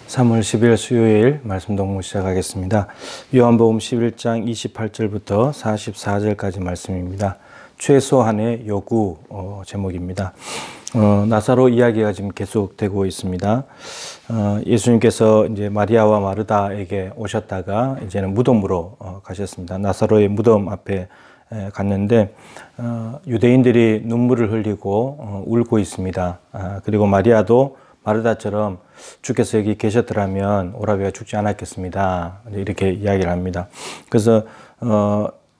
3월 10일 수요일 말씀 동무 시작하겠습니다. 요한복음 11장 28절부터 44절까지 말씀입니다. 최소한의 요구 제목입니다. 나사로 이야기가 지금 계속되고 있습니다. 예수님께서 이제 마리아와 마르다에게 오셨다가 이제는 무덤으로 가셨습니다. 나사로의 무덤 앞에 갔는데 유대인들이 눈물을 흘리고 울고 있습니다. 그리고 마리아도 마르다처럼 주께서 여기 계셨더라면 오라비가 죽지 않았겠습니다. 이렇게 이야기를 합니다. 그래서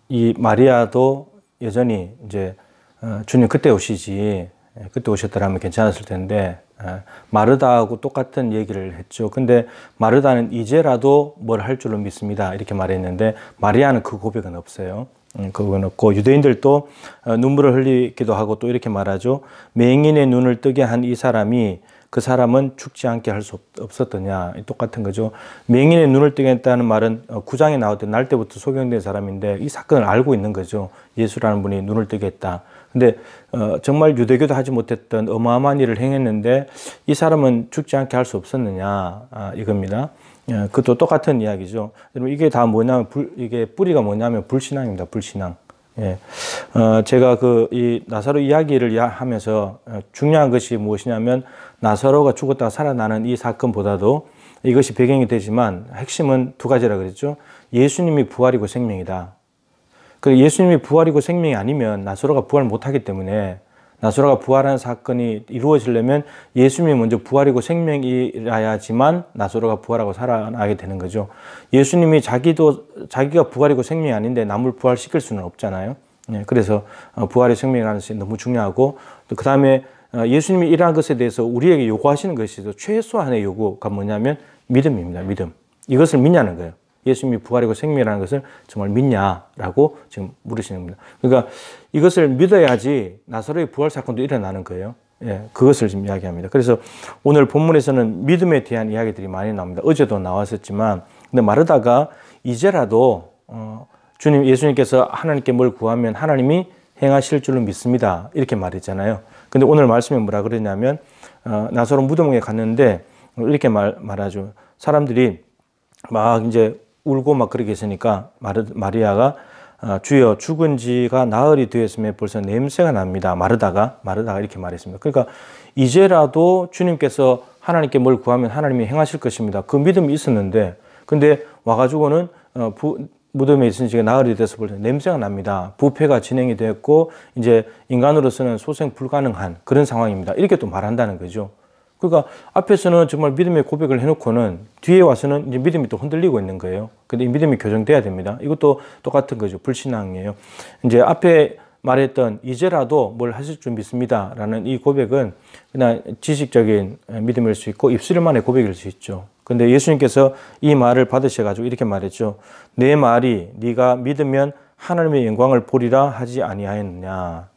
이 마리아도 여전히 이제 주님 그때 오시지, 그때 오셨더라면 괜찮았을 텐데 마르다하고 똑같은 얘기를 했죠. 근데 마르다는 이제라도 뭘 할 줄로 믿습니다. 이렇게 말했는데 마리아는 그 고백은 없어요. 그건 없고 유대인들도 눈물을 흘리기도 하고 또 이렇게 말하죠. 맹인의 눈을 뜨게 한 이 사람이 그 사람은 죽지 않게 할 수 없었더냐. 똑같은 거죠. 맹인의 눈을 뜨게 했다는 말은 9장에 나왔던 날 때부터 소경된 사람인데 이 사건을 알고 있는 거죠. 예수라는 분이 눈을 뜨게 했다. 근데 정말 유대교도 하지 못했던 어마어마한 일을 행했는데 이 사람은 죽지 않게 할 수 없었느냐. 이겁니다. 그것도 똑같은 이야기죠. 여러분 이게 다 뭐냐면 이게 뿌리가 뭐냐면 불신앙입니다. 불신앙. 예. 제가 이 나사로 이야기를 하면서 중요한 것이 무엇이냐면 나사로가 죽었다가 살아나는 이 사건보다도 이것이 배경이 되지만 핵심은 두 가지라 그랬죠. 예수님이 부활이고 생명이다. 그 예수님이 부활이고 생명이 아니면 나사로가 부활 못하기 때문에 나사로가 부활하는 사건이 이루어지려면 예수님이 먼저 부활이고 생명이라야지만 나사로가 부활하고 살아나게 되는 거죠. 예수님이 자기가 부활이고 생명이 아닌데 남을 부활시킬 수는 없잖아요. 그래서 부활의 생명이라는 것이 너무 중요하고 또 그 다음에 예수님이 일한 것에 대해서 우리에게 요구하시는 것이 최소한의 요구가 뭐냐면 믿음입니다. 믿음. 이것을 믿냐는 거예요. 예수님이 부활이고 생명이라는 것을 정말 믿냐라고 지금 물으시는 겁니다. 그러니까 이것을 믿어야지 나사로의 부활 사건도 일어나는 거예요. 예, 그것을 지금 이야기합니다. 그래서 오늘 본문에서는 믿음에 대한 이야기들이 많이 나옵니다. 어제도 나왔었지만, 근데 마르다가 이제라도 주님 예수님께서 하나님께 뭘 구하면 하나님이 행하실 줄로 믿습니다. 이렇게 말했잖아요. 근데 오늘 말씀에 뭐라 그러냐면 나사로 무덤에 갔는데 이렇게 말하죠. 사람들이 막 이제 울고 막 그러게 있으니까 마리아가 주여 죽은 지가 나흘이 되었음에 벌써 냄새가 납니다. 마르다가 이렇게 말했습니다. 그러니까 이제라도 주님께서 하나님께 뭘 구하면 하나님이 행하실 것입니다. 그 믿음이 있었는데 근데 와가지고는 무덤에 있은 지가 나흘이 돼서 벌써 냄새가 납니다. 부패가 진행이 됐고 이제 인간으로서는 소생 불가능한 그런 상황입니다. 이렇게 또 말한다는 거죠. 그러니까 앞에서는 정말 믿음의 고백을 해놓고는 뒤에 와서는 이제 믿음이 또 흔들리고 있는 거예요. 근데 이 믿음이 교정돼야 됩니다. 이것도 똑같은 거죠. 불신앙이에요. 이제 앞에 말했던 이제라도 뭘 하실 줄 믿습니다. 라는 이 고백은 그냥 지식적인 믿음일 수 있고 입술만의 고백일 수 있죠. 근데 예수님께서 이 말을 받으셔가지고 이렇게 말했죠. 내 말이 네가 믿으면 하나님의 영광을 보리라 하지 아니하였느냐.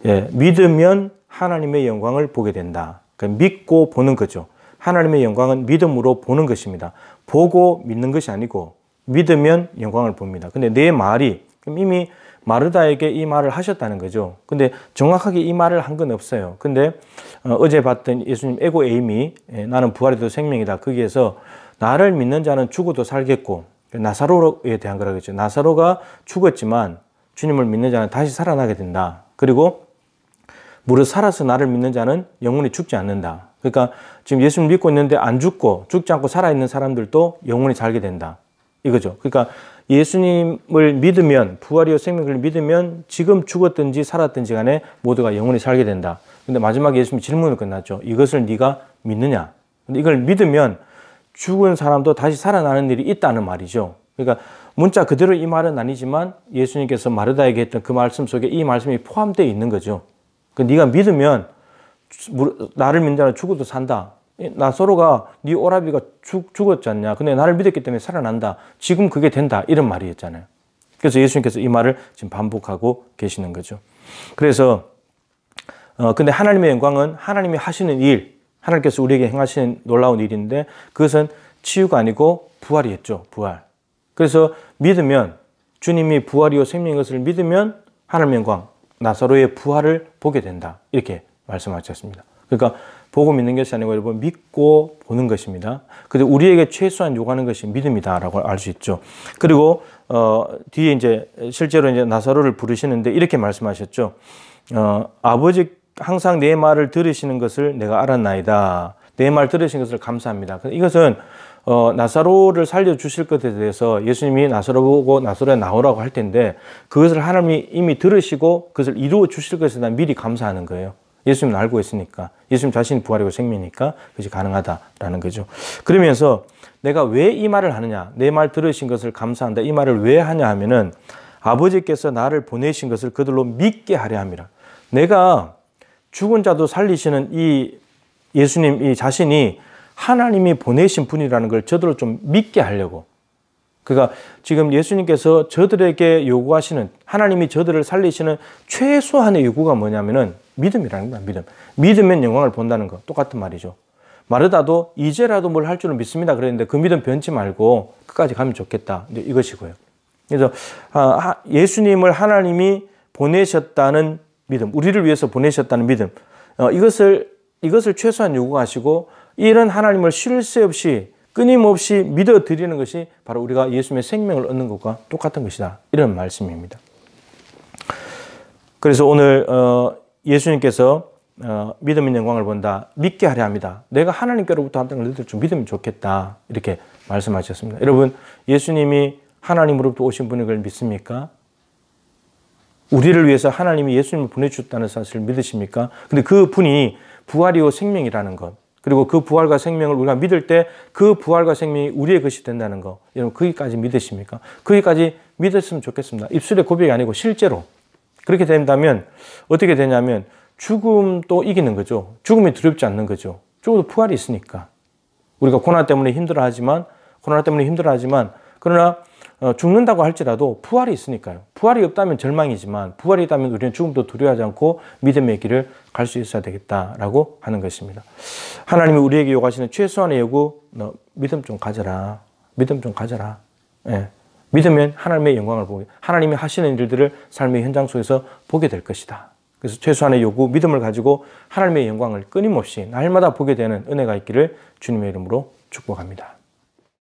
예, 믿으면 하나님의 영광을 보게 된다. 그러니까 믿고 보는 거죠. 하나님의 영광은 믿음으로 보는 것입니다. 보고 믿는 것이 아니고 믿으면 영광을 봅니다. 근데 내 말이 그럼 이미 마르다에게 이 말을 하셨다는 거죠. 근데 정확하게 이 말을 한 건 없어요. 근데 어제 봤던 예수님 에고 에임이 나는 부활이도 생명이다. 거기에서 나를 믿는 자는 죽어도 살겠고 나사로에 대한 거라겠죠. 나사로가 죽었지만 주님을 믿는 자는 다시 살아나게 된다. 그리고 무릇 살아서 나를 믿는 자는 영원히 죽지 않는다. 그러니까 지금 예수님 믿고 있는데 안 죽고 죽지 않고 살아있는 사람들도 영원히 살게 된다. 이거죠. 그러니까 예수님을 믿으면 부활이요 생명을 믿으면 지금 죽었든지 살았든지 간에 모두가 영원히 살게 된다. 근데 마지막에 예수님이 질문을 끝났죠. 이것을 네가 믿느냐? 근데 이걸 믿으면 죽은 사람도 다시 살아나는 일이 있다는 말이죠. 그러니까 문자 그대로 이 말은 아니지만 예수님께서 마르다에게 했던 그 말씀 속에 이 말씀이 포함되어 있는 거죠. 네가 믿으면 나를 믿는 자는 죽어도 산다. 나사로가 네 오라비가 죽었지 않냐. 근데 나를 믿었기 때문에 살아난다. 지금 그게 된다. 이런 말이었잖아요. 그래서 예수님께서 이 말을 지금 반복하고 계시는 거죠. 그래서 근데 하나님의 영광은 하나님이 하시는 일, 하나님께서 우리에게 행하시는 놀라운 일인데 그것은 치유가 아니고 부활이었죠. 부활. 그래서 믿으면 주님이 부활이요 생명인 것을 믿으면 하나님의 영광, 나사로의 부활을 보게 된다. 이렇게 말씀하셨습니다. 그러니까 보고 믿는 것이 아니고 여러분 믿고 보는 것입니다. 그래서 우리에게 최소한 요구하는 것이 믿음이다라고 알 수 있죠. 그리고 뒤에 이제 실제로 이제 나사로를 부르시는데 이렇게 말씀하셨죠. 아버지 항상 내 말을 들으시는 것을 내가 알았나이다. 내 말 들으신 것을 감사합니다. 이것은 나사로를 살려주실 것에 대해서 예수님이 나사로 보고 나사로에 나오라고 할 텐데 그것을 하나님이 이미 들으시고 그것을 이루어 주실 것에 대한 미리 감사하는 거예요. 예수님은 알고 있으니까. 예수님 자신이 부활이고 생명이니까 그것이 가능하다라는 거죠. 그러면서 내가 왜 이 말을 하느냐. 내 말 들으신 것을 감사한다. 이 말을 왜 하냐 하면은 아버지께서 나를 보내신 것을 그들로 믿게 하려 함이라. 내가 죽은 자도 살리시는 이 예수님 이 자신이 하나님이 보내신 분이라는 걸 저들로 좀 믿게 하려고. 그러니까 지금 예수님께서 저들에게 요구하시는 하나님이 저들을 살리시는 최소한의 요구가 뭐냐면은 믿음이라는 거야. 믿음. 믿으면 영광을 본다는 거. 똑같은 말이죠. 마르다도 이제라도 뭘 할 줄은 믿습니다. 그랬는데 그 믿음 변치 말고 끝까지 가면 좋겠다. 이것이고요. 그래서 예수님을 하나님이 보내셨다는 믿음, 우리를 위해서 보내셨다는 믿음, 이것을 최소한 요구하시고 이런 하나님을 쉴 새 없이 끊임없이 믿어드리는 것이 바로 우리가 예수님의 생명을 얻는 것과 똑같은 것이다. 이런 말씀입니다. 그래서 오늘 예수님께서 믿음의 영광을 본다. 믿게 하려 합니다. 내가 하나님께로부터 하는 걸 너희들 좀 믿으면 좋겠다. 이렇게 말씀하셨습니다. 여러분, 예수님이 하나님으로부터 오신 분인 걸 믿습니까? 우리를 위해서 하나님이 예수님을 보내주셨다는 사실을 믿으십니까? 근데 그 분이 부활이요 생명이라는 것, 그리고 그 부활과 생명을 우리가 믿을 때 그 부활과 생명이 우리의 것이 된다는 것, 여러분 거기까지 믿으십니까? 거기까지 믿었으면 좋겠습니다. 입술의 고백이 아니고 실제로. 그렇게 된다면 어떻게 되냐면 죽음도 이기는 거죠. 죽음이 두렵지 않는 거죠. 죽어도 부활이 있으니까. 우리가 고난 때문에 힘들어하지만 그러나 죽는다고 할지라도 부활이 있으니까요. 부활이 없다면 절망이지만 부활이 있다면 우리는 죽음도 두려워하지 않고 믿음의 길을 갈 수 있어야 되겠다라고 하는 것입니다. 하나님이 우리에게 요구하시는 최소한의 요구, 너 믿음 좀 가져라. 믿음 좀 가져라. 예. 믿으면 하나님의 영광을 보게, 하나님이 하시는 일들을 삶의 현장 속에서 보게 될 것이다. 그래서 최소한의 요구, 믿음을 가지고 하나님의 영광을 끊임없이 날마다 보게 되는 은혜가 있기를 주님의 이름으로 축복합니다.